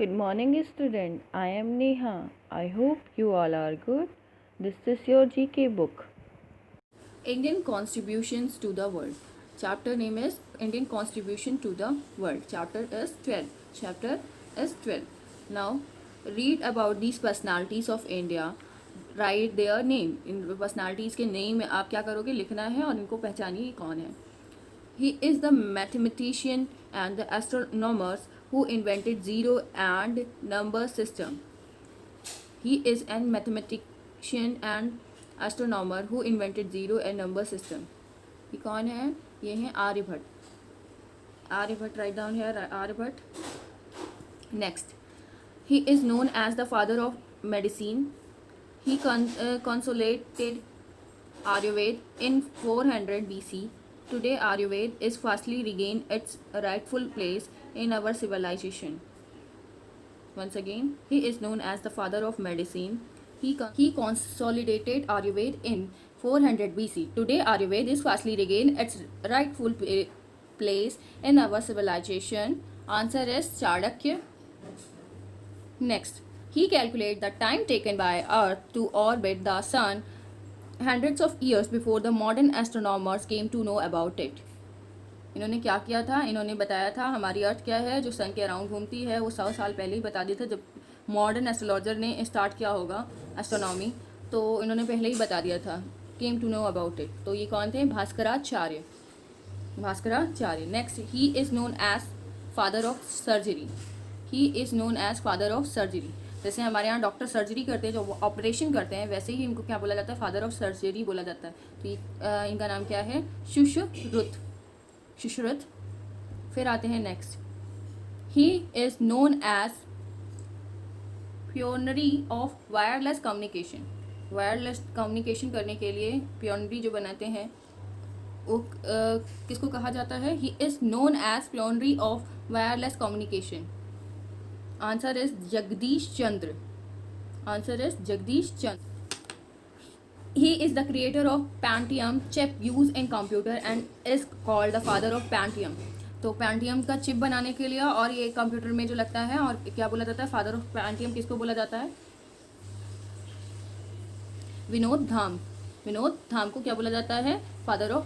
Good morning, student. I am Neha. I hope you all are good. This is your GK book. Indian contributions to the world. Chapter name is Indian contribution to the world. Chapter is 12. Chapter is 12. Now read about these personalities of India. Write their name. In personalities के name में आप क्या करोगे, लिखना है और इनको पहचानिए कौन है. He is the mathematician and the astronomer who invented zero and number system. He is a mathematician and astronomer who invented zero and number system. ये कौन है? ये है Aryabhata. Aryabhata, write down here Aryabhata. Next, he is known as the father of medicine. He consolidated Ayurveda in 400 BC. Today, Ayurveda is fastly regained its rightful place in our civilization. Once again, he is known as the father of medicine. He consolidated Ayurveda in 400 BC. Today, Ayurveda is fastly regained its rightful place in our civilization. Answer is Chanakya. Next, he calculated the time taken by Earth to orbit the Sun hundreds of years before the modern astronomers came to know about it. इन्होंने क्या किया था? इन्होंने बताया था हमारी अर्थ क्या है, जो सन के अराउंड घूमती है, वो 100 साल पहले ही बता दिया था. जब मॉडर्न एस्ट्रोलॉजर ने स्टार्ट किया होगा एस्ट्रोनॉमी, तो इन्होंने पहले ही बता दिया था. Came to know about it. तो ये कौन थे? Bhaskaracharya. Bhaskaracharya. Next, he is known as father of surgery. He is known as father of surgery. जैसे हमारे यहाँ डॉक्टर सर्जरी करते हैं, जो ऑपरेशन करते हैं, वैसे ही इनको क्या बोला जाता है? फादर ऑफ सर्जरी बोला जाता है. तो ये इनका नाम क्या है? सुश्रुत. सुश्रुत. फिर आते हैं next. He is known as pioneer of wireless communication. Wireless communication करने के लिए प्योनरी जो बनाते हैं वो किसको कहा जाता है? He is known as pioneer of wireless communication. Answer is Jagdish Chandra. Answer is Jagdish Chandra. He is the creator of Pentium chip used in computer and is called the father of Pentium. तो Pentium का चिप बनाने के लिए और ये computer में जो लगता है, और क्या बोला जाता है? फादर ऑफ Pentium किसको बोला जाता है? विनोद धाम. विनोद धाम को क्या बोला जाता है? Father of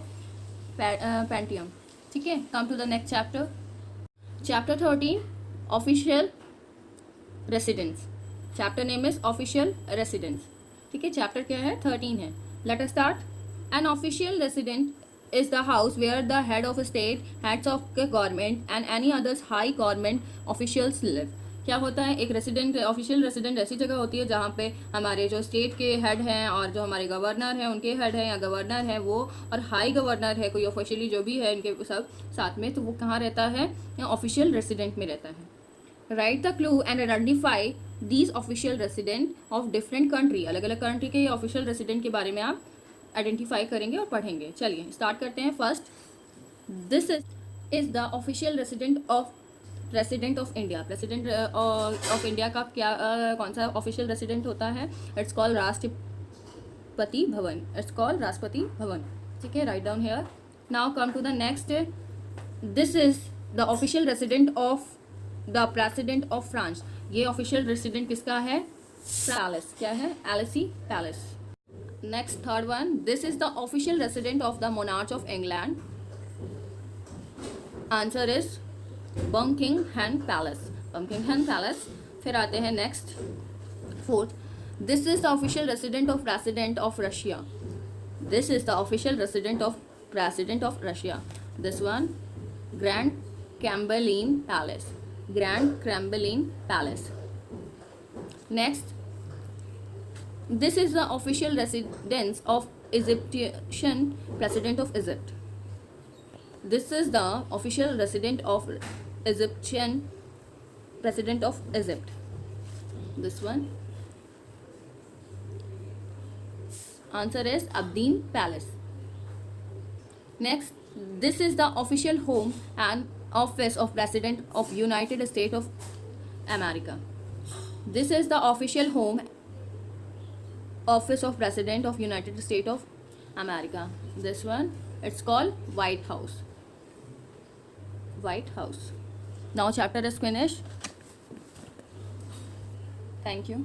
Pentium. ठीक है. Come to the next chapter. Chapter 13, official residence. Chapter name is official residence. ठीक है. चैप्टर क्या है? 13 है. Let us start. An official resident is the house where the head of state, heads of government and any others high government officials live. क्या होता है? एक resident, official resident ऐसी जगह होती है जहाँ पे हमारे जो स्टेट के हेड हैं और जो हमारे गवर्नर हैं उनके हेड हैं या गवर्नर है वो, और हाई गवर्नर है कोई ऑफिशियली जो भी है इनके सब साथ में, तो वो कहाँ रहता है? ऑफिशियल रेसिडेंट में रहता है. Right the clue and identify these official resident of different country. अलग अलग कंट्री के ऑफिशियल रेसिडेंट के बारे में आप आइडेंटिफाई करेंगे और पढ़ेंगे. चलिए स्टार्ट करते हैं. First, this is the official resident of India. President of India का क्या कौन सा ऑफिशियल रेसिडेंट होता है? It's called Rashtrapati Bhavan. It's called राष्ट्रपति भवन. ठीक है. Write down here. Now come to the next. This is the official resident of the president of France. ये ऑफिशियल रेसिडेंट किसका है? पैलेस. क्या है? Elysee palace. Next, third one. This is the official resident of the monarch of England. Answer is Buckingham palace. Buckingham palace. फिर आते हैं next, fourth. This is the official resident of president of Russia. This is the official resident of president of Russia. This one, grand Kremlin palace. Grand Kremlin Palace. Next, this is the official residence of Egyptian President of Egypt. This is the official residence of Egyptian President of Egypt. This one. Answer is Abdeen Palace. Next, this is the official home and office of President of United States of America. This is the official home office of President of United States of America. This one, it's called White House. White House. Now chapter is finished. Thank you.